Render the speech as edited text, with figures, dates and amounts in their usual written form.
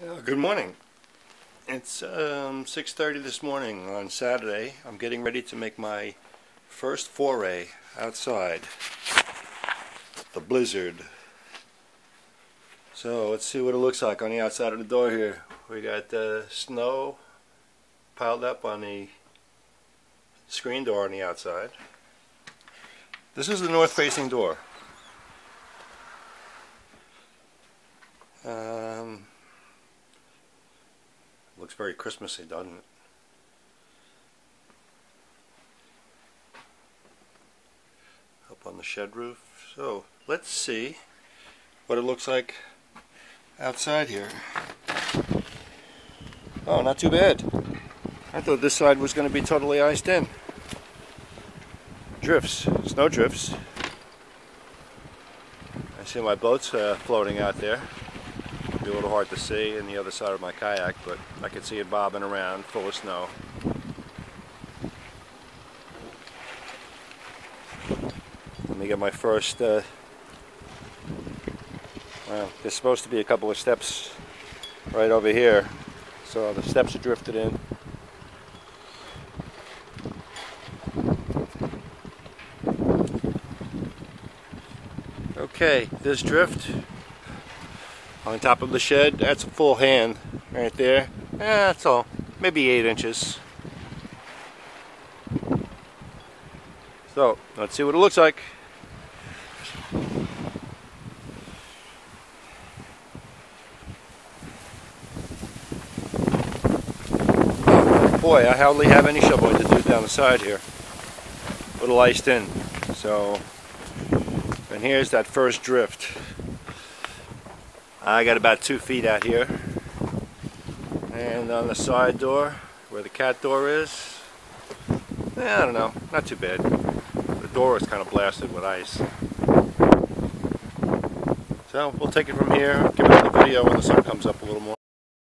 Good morning. It's 6:30 this morning on Saturday. I'm getting ready to make my first foray outside the blizzard. So let's see what it looks like on the outside of the door here. We got snow piled up on the screen door on the outside. This is the north-facing door. Looks very Christmassy, doesn't it? Up on the shed roof. So let's see what it looks like outside here. Oh, not too bad. I thought this side was going to be totally iced in. Drifts, snow drifts. I see my boats floating out there. Be a little hard to see in the other side of my kayak, but I can see it bobbing around full of snow. Let me get my first well, there's supposed to be a couple of steps right over here, so the steps are drifted in. Okay, this drift on top of the shed, that's a full hand right there. That's all, maybe 8 inches. So let's see what it looks like. Oh, boy, I hardly have any shoveling to do down the side here. A little iced in. So, and here's that first drift. I got about 2 feet out here, and on the side door where the cat door is, I don't know, not too bad. The door is kind of blasted with ice. So we'll take it from here, give it another video when the sun comes up a little more.